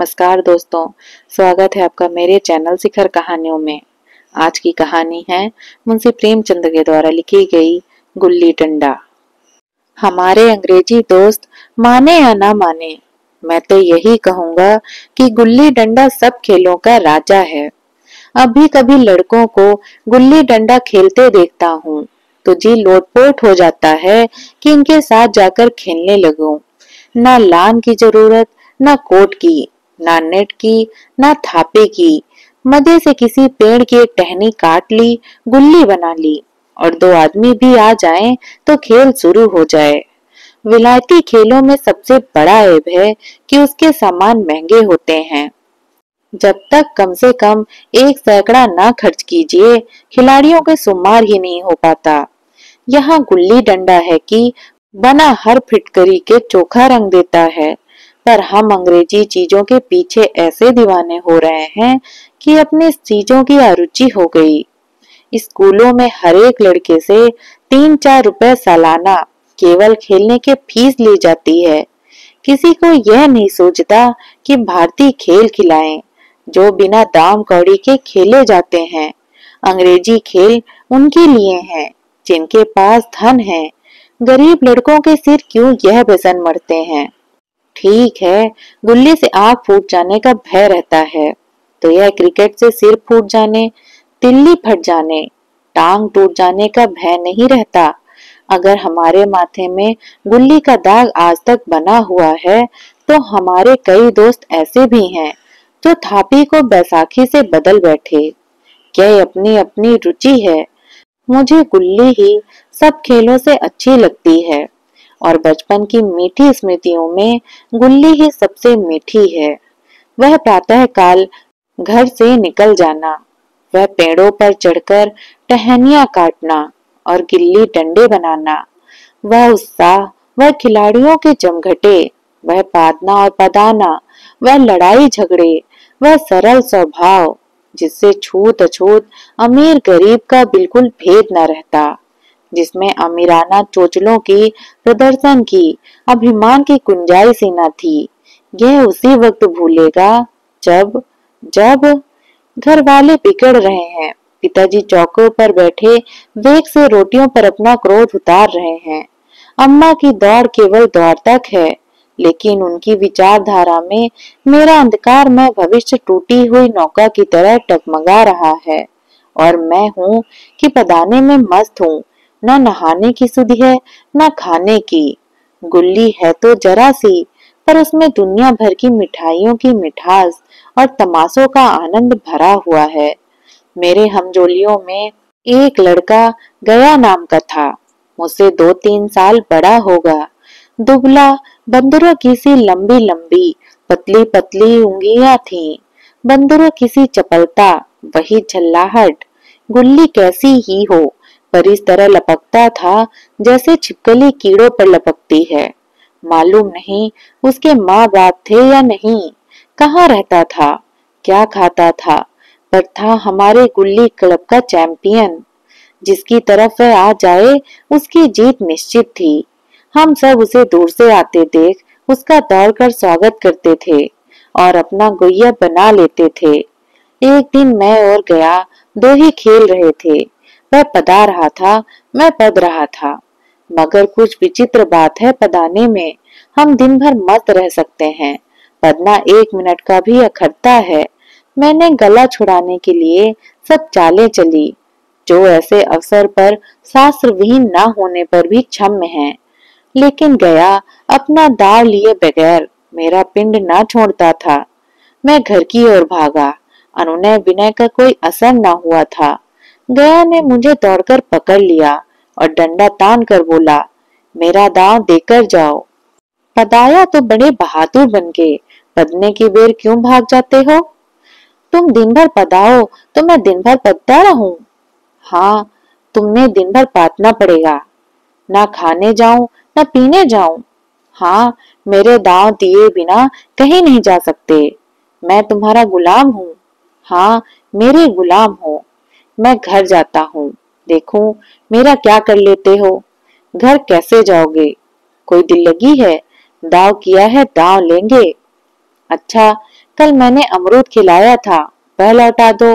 नमस्कार दोस्तों, स्वागत है आपका मेरे चैनल शिखर कहानियों में। आज की कहानी है मुंशी प्रेमचंद के द्वारा लिखी गई गुल्ली डंडा। हमारे अंग्रेजी दोस्त माने या ना माने, मैं तो यही कहूँगा कि गुल्ली डंडा सब खेलों का राजा है। अभी कभी लड़कों को गुल्ली डंडा खेलते देखता हूँ तो जी लोटपोट हो जाता है कि इनके साथ जाकर खेलने लगूं। ना लान की जरूरत, ना कोट की, ना नेट की, ना थापे की। मजे से किसी पेड़ की एक टहनी काट ली, गुल्ली बना ली और दो आदमी भी आ जाएं तो खेल शुरू हो जाए। विलायती खेलों में सबसे बड़ा ऐब है कि उसके सामान महंगे होते हैं। जब तक कम से कम 1 सैकड़ा ना खर्च कीजिए, खिलाड़ियों के शुमार ही नहीं हो पाता। यहाँ गुल्ली डंडा है कि बना हर फिटकरी के चोखा रंग देता है, पर हम अंग्रेजी चीजों के पीछे ऐसे दीवाने हो रहे हैं कि अपनी चीजों की अरुचि हो गई। स्कूलों में हर एक लड़के से 3-4 रुपए सालाना केवल खेलने के फीस ली जाती है। किसी को यह नहीं सोचता कि भारतीय खेल खिलाएं जो बिना दाम कौड़ी के खेले जाते हैं। अंग्रेजी खेल उनके लिए हैं जिनके पास धन है। गरीब लड़कों के सिर क्यों यह व्यसन मरते हैं। ठीक है, गुल्ली से आंख फूट जाने का भय रहता है, तो यह क्रिकेट से सिर फूट जाने, तिल्ली फट जाने, टांग टूट जाने का भय नहीं रहता। अगर हमारे माथे में गुल्ली का दाग आज तक बना हुआ है, तो हमारे कई दोस्त ऐसे भी हैं जो थापी को बैसाखी से बदल बैठे। क्या अपनी अपनी रुचि है। मुझे गुल्ली ही सब खेलों से अच्छी लगती है और बचपन की मीठी स्मृतियों में गुल्ली ही सबसे मीठी है। वह प्रातः काल घर से निकल जाना, वह पेड़ों पर चढ़कर टहनियां काटना और गिल्ली डंडे बनाना, वह उत्साह, वह खिलाड़ियों के जमघटे, वह पादना और पदाना, वह लड़ाई झगड़े, वह सरल स्वभाव जिससे छूत अछूत अमीर गरीब का बिल्कुल भेद न रहता, जिसमें अमीराना चोचलों की प्रदर्शन की अभिमान की गुंजाइश ही न थी। यह उसी वक्त भूलेगा जब जब घर वाले बिगड़ रहे हैं, पिताजी चौकों पर बैठे वेग से रोटियों पर अपना क्रोध उतार रहे हैं। अम्मा की दौड़ केवल दौड़ तक है, लेकिन उनकी विचारधारा में मेरा अंधकार में भविष्य टूटी हुई नौका की तरह टगमगा रहा है और मैं हूँ कि पदाने में मस्त हूँ। न नहाने की सुधि है, न खाने की। गुल्ली है तो जरा सी, पर उसमें दुनिया भर की मिठाइयों की मिठास और तमाशों का आनंद भरा हुआ है। मेरे हमजोलियों में एक लड़का गया नाम का था। मुझसे 2-3 साल बड़ा होगा। दुबला, बंदरों की सी लंबी लंबी पतली पतली उंगलियां थीं। बंदरों की सी चपलता, वही झल्लाहट। गुल्ली कैसी ही हो, पर इस तरह लपकता था जैसे छिपकली कीड़ों पर लपकती है। मालूम नहीं उसके माँ बाप थे या नहीं, कहाँ रहता था, क्या खाता था, पर था हमारे गुल्ली क्लब का चैंपियन। जिसकी तरफ वह आ जाए उसकी जीत निश्चित थी। हम सब उसे दूर से आते देख उसका दौड़कर स्वागत करते थे और अपना गुయ్య बना लेते थे। एक दिन मैं और गया दो ही खेल रहे थे। वह पदा रहा था, मैं पद रहा था। मगर कुछ विचित्र बात है पदाने में, हम दिन भर मस्त रह सकते हैं, पदना 1 मिनट का भी अखरता है। मैंने गला छुड़ाने के लिए सब चालें चली, जो ऐसे अवसर पर शास्त्र विहीन न होने पर भी क्षम्य है। लेकिन गया अपना दाव लिए बगैर मेरा पिंड ना छोड़ता था। मैं घर की ओर भागा। अनुनय विनय का कोई असर न हुआ था। गया ने मुझे दौड़कर पकड़ लिया और डंडा तान कर बोला, मेरा दांव देकर जाओ। पदाया तो बड़े बहादुर बन के, पदने की बेर क्यों भाग जाते हो। तुम दिन भर पदाओ तो मैं दिन भर पदता रहूं। हाँ, तुमने दिन भर पातना पड़ेगा। ना खाने जाऊं ना पीने जाऊं। हाँ, मेरे दांव दिए बिना कहीं नहीं जा सकते। मैं तुम्हारा गुलाम हूँ। हाँ, मेरे गुलाम हो। मैं घर जाता हूँ, देखूं मेरा क्या कर लेते हो। घर कैसे जाओगे, कोई दिल लगी है, दाव किया है दाव लेंगे। अच्छा, कल मैंने अमरूद खिलाया था, वह लौटा दो।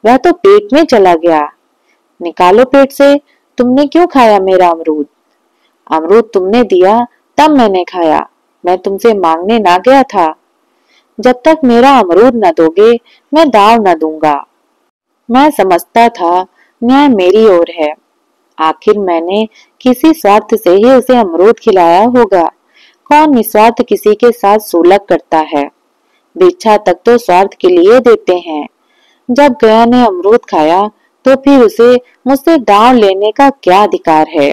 वह तो पेट में चला गया। निकालो पेट से, तुमने क्यों खाया मेरा अमरूद? अमरूद तुमने दिया तब मैंने खाया, मैं तुमसे मांगने ना गया था। जब तक मेरा अमरूद न दोगे मैं दाव न दूंगा। मैं समझता था न्याय मेरी ओर है। आखिर मैंने किसी स्वार्थ से ही उसे अमरूद खिलाया होगा। कौन निस्वार्थ किसी के साथ सुलह करता है? भिक्षा तक तो स्वार्थ के लिए देते हैं। जब गया ने अमरूद खाया तो फिर उसे मुझसे दाव लेने का क्या अधिकार है?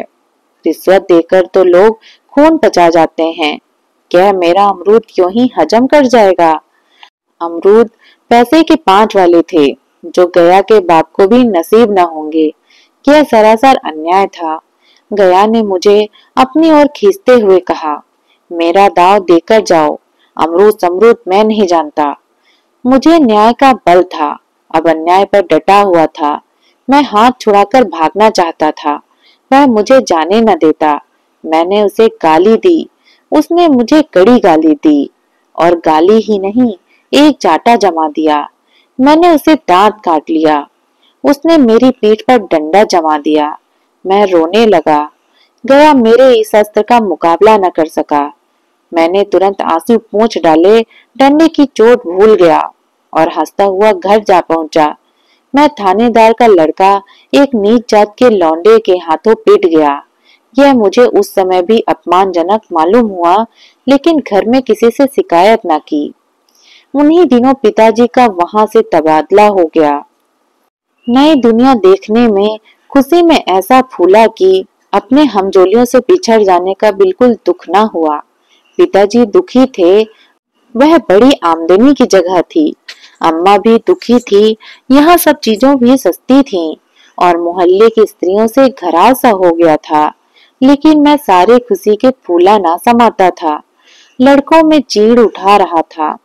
रिश्वत देकर तो लोग खून पचा जाते हैं। क्या मेरा अमरूद क्यों ही हजम कर जाएगा? अमरूद पैसे के 5 वाले थे, जो गया के बाप को भी नसीब न होंगे। यह सरासर अन्याय था। गया ने मुझे अपनी ओर खींचते हुए कहा, मेरा दाव देकर जाओ, अमरूद समरूद मैं नहीं जानता। मुझे न्याय का बल था, अब अन्याय पर डटा हुआ था। मैं हाथ छुड़ाकर भागना चाहता था, वह मुझे जाने न देता। मैंने उसे गाली दी, उसने मुझे कड़ी गाली दी, और गाली ही नहीं, एक चाटा जमा दिया। मैंने उसे दांत काट लिया, उसने मेरी पीठ पर डंडा जमा दिया। मैं रोने लगा। गया मेरे इस अस्त्र का मुकाबला न कर सका। मैंने तुरंत आंसू पोंछ डाले, डंडे की चोट भूल गया और हंसता हुआ घर जा पहुंचा। मैं थानेदार का लड़का एक नीच जात के लौंडे के हाथों पिट गया। यह मुझे उस समय भी अपमानजनक मालूम हुआ, लेकिन घर में किसी से शिकायत न की। उन्हीं दिनों पिताजी का वहां से तबादला हो गया। नई दुनिया देखने में खुशी में ऐसा फूला कि अपने हमजोलियों से बिछड़ जाने का बिल्कुल दुख न हुआ। पिताजी दुखी थे, वह बड़ी आमदनी की जगह थी। अम्मा भी दुखी थी, यहाँ सब चीजों भी सस्ती थीं और मोहल्ले की स्त्रियों से घराव सा हो गया था। लेकिन मैं सारे खुशी के फूला ना समाता था, लड़कों में चीड़ उठा रहा था।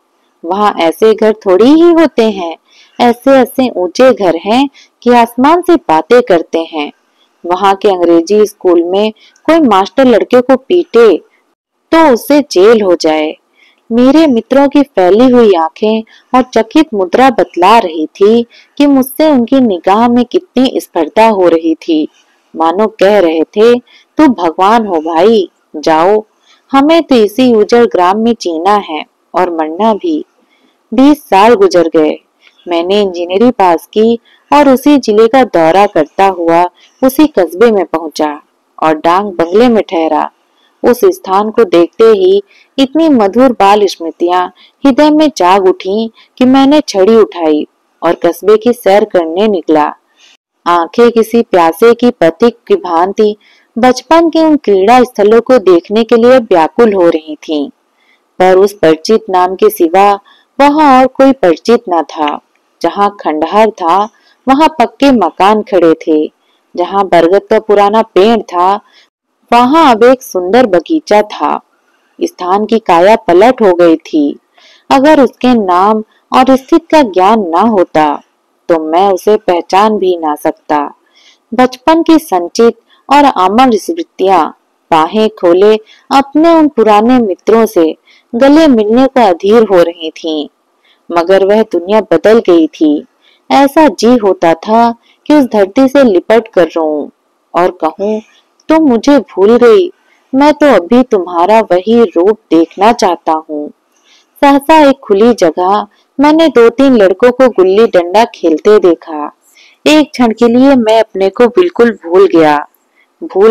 वहाँ ऐसे घर थोड़ी ही होते हैं, ऐसे ऐसे ऊंचे घर हैं कि आसमान से बातें करते हैं। वहाँ के अंग्रेजी स्कूल में कोई मास्टर लड़के को पीटे तो उससे जेल हो जाए। मेरे मित्रों की फैली हुई आंखें और चकित मुद्रा बतला रही थी कि मुझसे उनकी निगाह में कितनी स्पर्धा हो रही थी। मानो कह रहे थे, तू भगवान हो भाई, जाओ, हमें तो इसी उजड़ ग्राम में जीना है और मरना भी। 20 साल गुजर गए। मैंने इंजीनियरिंग पास की और उसी जिले का दौरा करता हुआ उसी कस्बे में पहुंचा और डांग बंगले में ठहरा। उस स्थान को देखते ही इतनी मधुर बाल स्मृतियां हृदय में जाग उठी कि मैंने छड़ी उठाई और कस्बे की सैर करने निकला। आंखें किसी प्यासे की पथिक की भांति बचपन के उन क्रीड़ा स्थलों को देखने के लिए व्याकुल हो रही थीं। पर उस परिचित नाम के सिवा वहां और कोई परिचित न था। जहां खंडहर था वहां पक्के मकान खड़े थे। जहां बरगद का पुराना पेड़ था वहां अब एक सुंदर बगीचा था। स्थान की काया पलट हो गई थी। अगर उसके नाम और स्थिति का ज्ञान न होता तो मैं उसे पहचान भी ना सकता। बचपन की संचित और अमर स्मृतियां बाहें खोले अपने उन पुराने मित्रों से गले मिलने को अधीर हो रही थीं। मगर वह दुनिया बदल गई थी। ऐसा जी होता था कि उस धरती से लिपट कर रोऊं और कहूं, तुम मुझे भूल गई, मैं तो अभी तुम्हारा वही रूप देखना चाहता हूँ। सहसा एक खुली जगह मैंने 2-3 लड़कों को गुल्ली डंडा खेलते देखा। एक क्षण के लिए मैं अपने को बिल्कुल भूल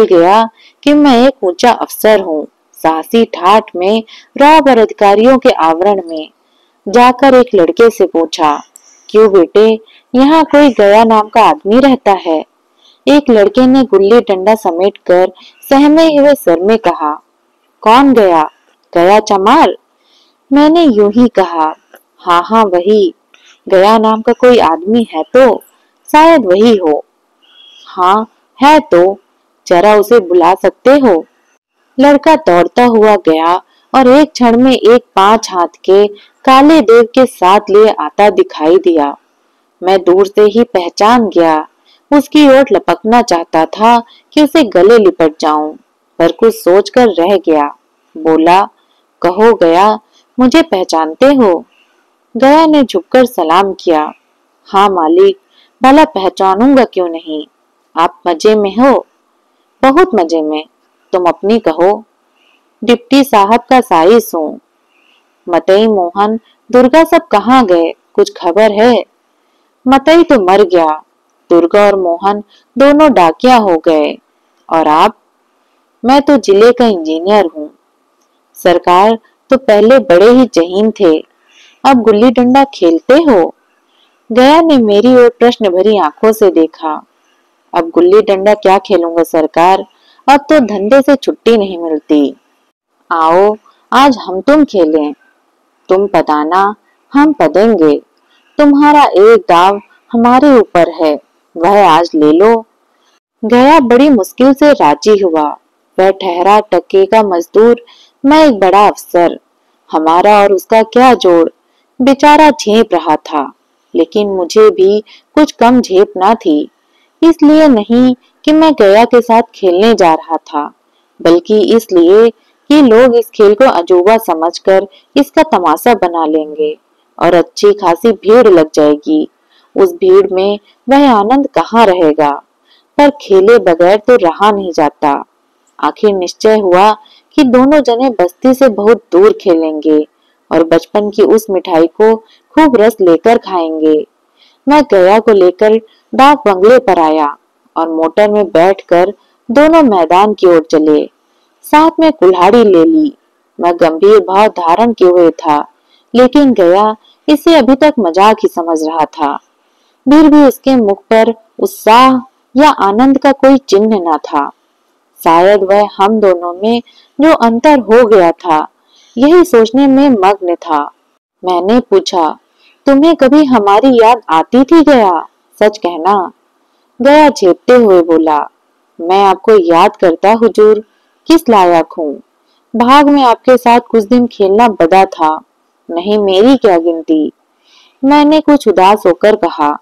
गया कि मैं एक ऊंचा अफसर हूँ। साहसी ठाठ में रॉब और अधिकारियों के आवरण में जाकर एक लड़के से पूछा, क्यों बेटे, यहाँ कोई गया नाम का आदमी रहता है? एक लड़के ने गुल्ली डंडा समेटकर सहमे हुए स्वर में कहा, कौन गया? गया चमार? मैंने यूं ही कहा, हाँ हाँ वही। गया नाम का कोई आदमी है तो शायद वही हो। हाँ है तो, जरा उसे बुला सकते हो? लड़का दौड़ता हुआ गया और एक क्षण में एक 5 हाथ के काले देव के साथ लिए आता दिखाई दिया। मैं दूर से ही पहचान गया। उसकी ओर लपकना चाहता था कि उसे गले लिपट जाऊं, पर कुछ सोचकर रह गया। बोला, कहो गया, मुझे पहचानते हो? गया ने झुककर सलाम किया। हाँ मालिक, भला पहचानूंगा क्यों नहीं। आप मजे में हो? बहुत मजे में। तुम अपनी कहो। डिप्टी साहब का साइस हूँ। मतई, मोहन, दुर्गा सब कहाँ गए, कुछ खबर है? मतई तो मर गया। दुर्गा और मोहन दोनों डाकिया हो गए। और आप? मैं तो जिले का इंजीनियर हूँ। सरकार तो पहले बड़े ही जहीन थे, अब गुल्ली डंडा खेलते हो? गया ने मेरी ओर प्रश्न भरी आंखों से देखा। अब गुल्ली डंडा क्या खेलूंगा सरकार, अब तो धंधे से छुट्टी नहीं मिलती। आओ, आज हम तुम खेलें। तुम पदाना, हम पदेंगे। तुम्हारा एक दाव हमारे ऊपर है, वह आज ले लो। गया बड़ी मुश्किल से राजी हुआ। वह ठहरा टके का मजदूर, मैं एक बड़ा अफसर। हमारा और उसका क्या जोड़। बेचारा झेप रहा था, लेकिन मुझे भी कुछ कम झेप ना थी। इसलिए नहीं कि मैं गया के साथ खेलने जा रहा था, बल्कि इसलिए कि लोग इस खेल को अजूबा समझकर इसका तमाशा बना लेंगे और अच्छी खासी भीड़ लग जाएगी। उस भीड़ में वह आनंद कहाँ रहेगा। पर खेले बगैर तो रहा नहीं जाता। आखिर निश्चय हुआ कि दोनों जने बस्ती से बहुत दूर खेलेंगे और बचपन की उस मिठाई को खूब रस लेकर खाएंगे। मैं गया को लेकर डाक बंगले पर आया और मोटर में बैठकर दोनों मैदान की ओर चले। साथ में कुल्हाड़ी ले ली। मैं गंभीर भाव धारण किए हुए था, लेकिन गया इसे अभी तक मजाक ही समझ रहा था। फिर भी उसके मुख पर उत्साह या आनंद का कोई चिन्ह न था। शायद वह हम दोनों में जो अंतर हो गया था, यही सोचने में मग्न था। मैंने पूछा, तुम्हें कभी हमारी याद आती थी गया? सच कहना। गया झेपते हुए बोला, मैं आपको याद करता हुजूर, किस लायक हूँ। भाग में आपके साथ कुछ दिन खेलना बदा था, नहीं मेरी क्या गिनती। मैंने कुछ उदास होकर कहा,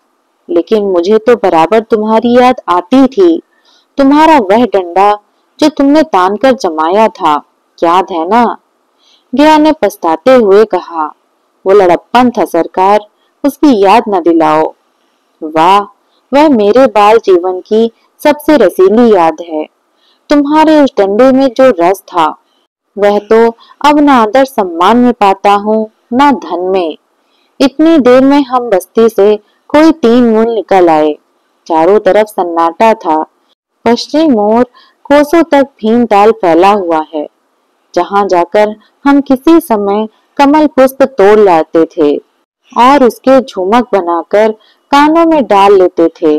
लेकिन मुझे तो बराबर तुम्हारी याद आती थी। तुम्हारा वह डंडा जो तुमने तान कर जमाया था, याद है ना? गया ने पछताते हुए कहा, वो लड़प्पन था सरकार, उसकी याद न दिलाओ। वाह, वह मेरे बाल जीवन की सबसे रसीली याद है। तुम्हारे उस डंडे में जो रस था, वह तो अब न आदर सम्मान में पाता हूँ, न धन में। इतनी देर में हम बस्ती से कोई 3 मील निकल आए। चारों तरफ सन्नाटा था। पश्चिम ओर कोसों तक भीमताल फैला हुआ है, जहां जाकर हम किसी समय कमल पुष्प तोड़ लाते थे और उसके झुमक बनाकर कानों में डाल लेते थे।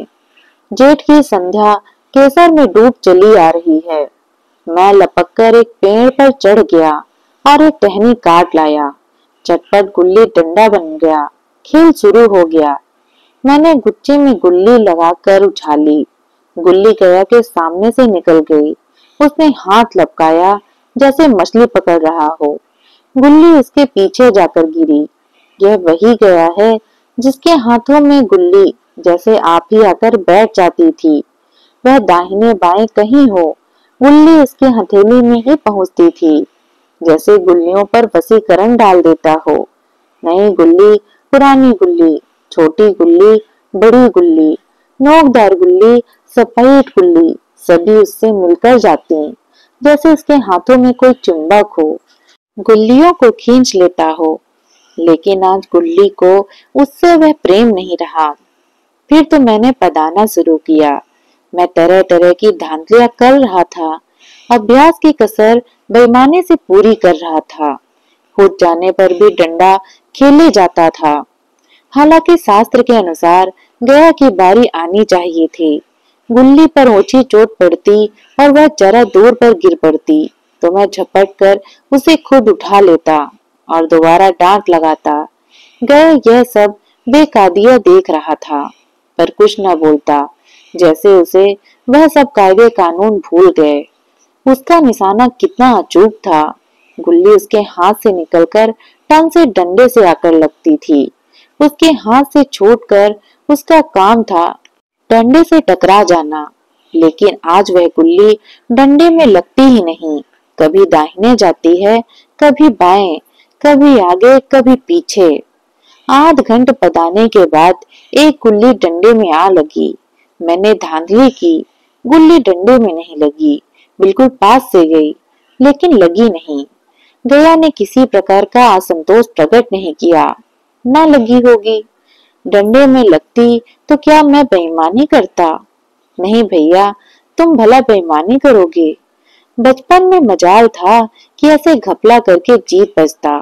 जेठ की संध्या केसर में डूब चली आ रही है। मैं लपककर एक पेड़ पर चढ़ गया और एक टहनी काट लाया। चटपट गुल्ली डंडा बन गया। खेल शुरू हो गया। मैंने गुच्चे में गुल्ली लगाकर उछाली। गुल्ली गया के सामने से निकल गई। उसने हाथ लपकाया जैसे मछली पकड़ रहा हो। गुल्ली उसके पीछे जाकर गिरी। यह वही गया है जिसके हाथों में गुल्ली जैसे आप ही आकर बैठ जाती थी। वह दाहिने बाएं कहीं हो, गुल्ली उसकी हथेली में ही पहुंचती थी, जैसे गुल्लियों पर वशीकरण डाल देता हो। नई गुल्ली, पुरानी गुल्ली, छोटी गुल्ली, बड़ी गुल्ली, नोकदार गुल्ली, सफेद गुल्ली, सभी उससे मिलकर जाती, जैसे उसके हाथों में कोई चुंबक हो, गुल्लियों को खींच लेता हो। लेकिन आज गुल्ली को उससे वह प्रेम नहीं रहा। फिर तो मैंने पदाना शुरू किया। मैं तरह तरह की धांधलियां कर रहा था। अभ्यास की कसर बेईमानी से पूरी कर रहा था। फूट जाने पर भी डंडा खेले जाता था। हालांकि शास्त्र के अनुसार गया की बारी आनी चाहिए थी। गुल्ली पर ओछी चोट पड़ती और वह जरा दूर पर गिर पड़ती तो मैं झपट कर उसे खुद उठा लेता और दोबारा डांट लगाता। गया यह सब बेकादिया देख रहा था, पर कुछ न बोलता, जैसे उसे वह सब कायदे कानून भूल गए। उसका निशाना कितना अचूक था। गुल्ली उसके हाथ से निकलकर टन से डंडे से आकर लगती थी। उसके हाथ से छूटकर उसका काम था डंडे से टकरा जाना। लेकिन आज वह गुल्ली डंडे में लगती ही नहीं। कभी दाहिने जाती है, कभी बाएं, कभी आगे, कभी पीछे। आध घंटे पदाने के बाद एक गुल्ली डंडे में आ लगी। मैंने धांधली की, गुल्ली डंडे में नहीं लगी, बिल्कुल पास से गई, लेकिन लगी नहीं। गया ने किसी प्रकार का असंतोष प्रकट नहीं किया। न लगी होगी, डंडे में लगती तो क्या मैं बेईमानी करता? नहीं भैया, तुम भला बेईमानी करोगे? बचपन में मजाल था कि ऐसे घपला करके जीत बचता।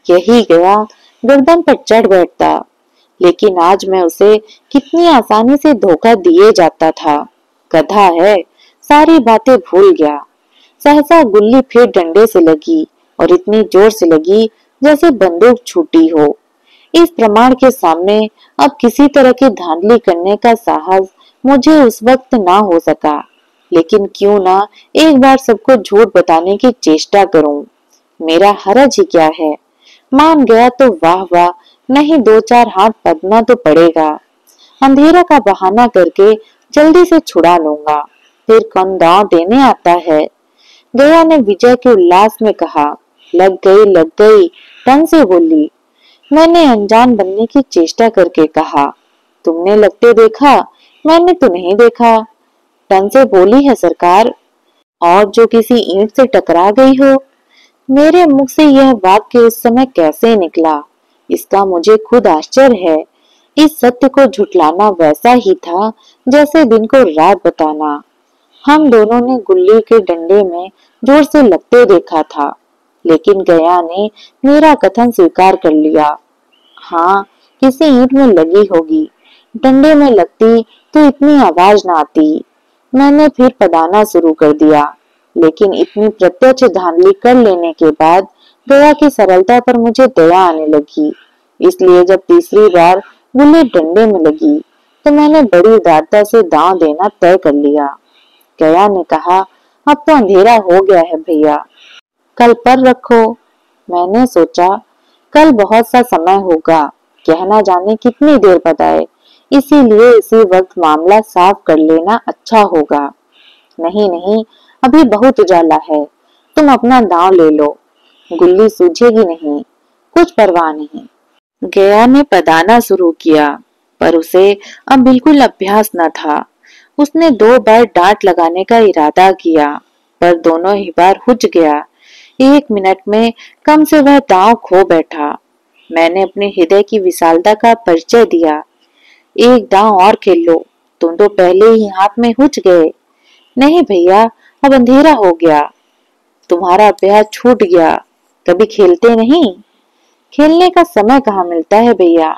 यही गया गर्दन पर चढ़ बैठता, लेकिन आज मैं उसे कितनी आसानी से धोखा दिए जाता था। गधा है, सारी बातें भूल गया। सहसा गुल्ली फिर डंडे से लगी और इतनी जोर से लगी जैसे बंदूक छूटी हो। इस प्रमाण के सामने अब किसी तरह की धांधली करने का साहस मुझे उस वक्त ना हो सका, लेकिन क्यों ना एक बार सबको झूठ बताने की चेष्टा करूं। मेरा हरज ही क्या है? मान गया तो वाह वाह, नहीं दो चार हाथ पदना तो पड़ेगा। अंधेरा का बहाना करके जल्दी से छुड़ा लूंगा, फिर कौन दांव देने आता है। गया ने विजय के उल्लास में कहा। लग गई लग गई, ढंग से बोली। मैंने अनजान बनने की चेष्टा करके कहा, तुमने लगते देखा? मैंने तो नहीं देखा। ढंग से बोली है सरकार। और जो किसी ईंट से टकरा गई हो? मेरे मुख से यह वाक्य उस समय कैसे निकला, इसका मुझे खुद आश्चर्य है। इस सत्य को झुठलाना वैसा ही था जैसे दिन को रात बताना। हम दोनों ने गुल्ली के डंडे में जोर से लगते देखा था, लेकिन गया ने मेरा कथन स्वीकार कर लिया। हाँ, किसी ईंट में लगी होगी। डंडे में लगती तो इतनी आवाज ना आती। मैंने फिर पदाना शुरू कर दिया, लेकिन इतनी प्रत्यक्ष धांधली कर लेने के बाद गया की सरलता पर मुझे दया आने लगी। इसलिए जब तीसरी बार गुल्ली डंडे में लगी तो मैंने बड़ी उदारता से दांव देना तय कर लिया। गया ने कहा, अब तो अंधेरा हो गया है भैया, कल पर रखो। मैंने सोचा कल बहुत सा समय होगा, कहना जाने कितनी देर बताए, इसीलिए इसी वक्त मामला साफ कर लेना अच्छा होगा। नहीं नहीं, अभी बहुत उजाला है, तुम अपना दांव ले लो, गुल्ली सूझेगी नहीं, कुछ परवाह नहीं। गया ने पदाना शुरू किया, पर उसे अब बिल्कुल अभ्यास न था। उसने 2 बार डांट लगाने का इरादा किया, पर दोनों ही बार हुच गया। 1 मिनट में कम से वह दांव खो बैठा। मैंने अपने हृदय की विशालता का परिचय दिया। एक दांव और खेल लो, तुम तो पहले ही हाथ में हुच गए। नहीं भैया, अब अंधेरा हो गया, तुम्हारा अभ्यास छूट गया, कभी खेलते नहीं? खेलने का समय कहाँ मिलता है भैया।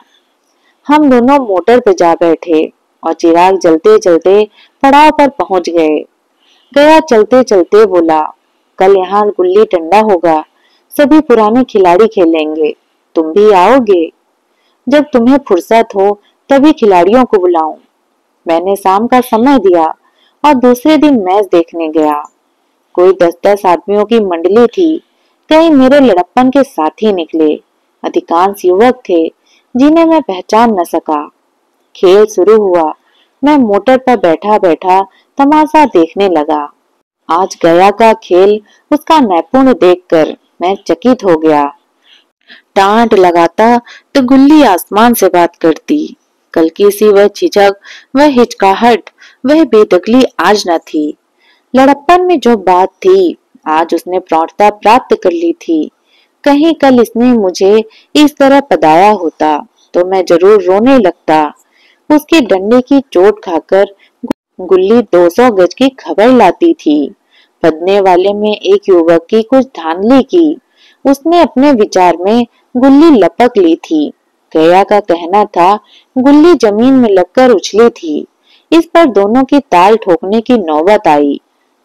हम दोनों मोटर पे जा बैठे और चिराग जलते जलते पड़ाव पर पहुंच गए। गया चलते चलते बोला, कल यहाँ गुल्ली डंडा होगा, सभी पुराने खिलाड़ी खेलेंगे, तुम भी आओगे? जब तुम्हें फुर्सत हो तभी खिलाड़ियों को बुलाऊं। मैंने शाम का समय दिया और दूसरे दिन मैच देखने गया। कोई 10-10 आदमियों की मंडली थी। कई मेरे लड़प्पन के साथी निकले। अधिकांश युवक थे जिन्हें मैं पहचान न सका। खेल शुरू हुआ। मैं मोटर पर बैठा बैठा तमाशा देखने लगा। आज गया का खेल, उसका नैपुण्य देखकर मैं चकित हो गया। डांट लगाता तो गुल्ली आसमान से बात करती। कल की सी वह झिझक, वह हिचकाहट, वह बेदखली आज न थी। लड़प्पन में जो बात थी, आज उसने प्रौढ़ता प्राप्त कर ली थी। कहीं कल इसने मुझे इस तरह पदाया होता तो मैं जरूर रोने लगता। उसके डंडे की चोट खाकर गुल्ली 200 गज की खबर लाती थी। पदने वाले में एक युवक की कुछ धांधली की। उसने अपने विचार में गुल्ली लपक ली थी। गया का कहना था गुल्ली जमीन में लगकर उछली थी। इस पर दोनों की ताल ठोकने की नौबत आई।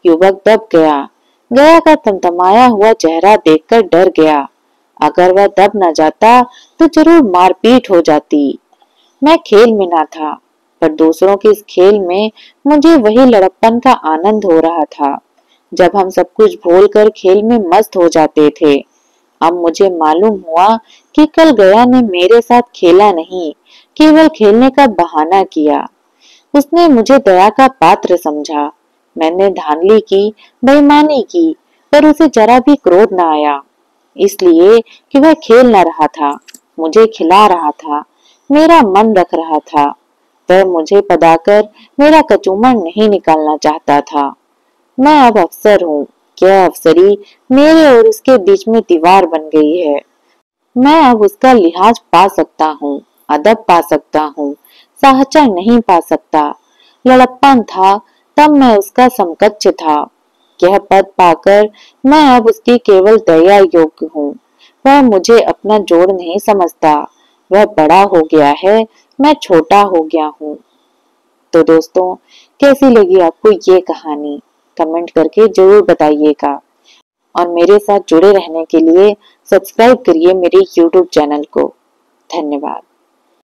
युवक दब गया। गया का तमतमाया हुआ चेहरा देखकर डर गया। अगर वह दब न जाता तो जरूर मारपीट हो जाती। मैं खेल में ना था, पर दूसरों के इस खेल में मुझे वही लड़प्पन का आनंद हो रहा था जब हम सब कुछ भूलकर खेल में मस्त हो जाते थे। अब मुझे मालूम हुआ कि कल गया ने मेरे साथ खेला नहीं, केवल खेलने का बहाना किया। उसने मुझे दया का पात्र समझा। मैंने धांधली की, बेईमानी की, पर उसे जरा भी क्रोध न आया, इसलिए कि वह खेल न रहा था, मुझे खिला रहा था, मेरा मन रख रहा था। वह मुझे पदाकर मेरा कचूमर नहीं निकालना चाहता था। मैं अब अफसर हूँ, यह अफसरी मेरे और उसके बीच में दीवार बन गई है। मैं अब उसका लिहाज पा सकता हूँ, अदब पा सकता हूँ, साहचर्य नहीं पा सकता। लड़प्पन था तब मैं उसका समकक्ष था। यह पद पाकर मैं अब उसकी केवल दया योग्य हूँ। वह मुझे अपना जोड़ नहीं समझता। वह बड़ा हो गया है, मैं छोटा हो गया हूँ। तो दोस्तों, कैसी लगी आपको ये कहानी? कमेंट करके जरूर बताइएगा और मेरे साथ जुड़े रहने के लिए सब्सक्राइब करिए मेरे YouTube चैनल को। धन्यवाद।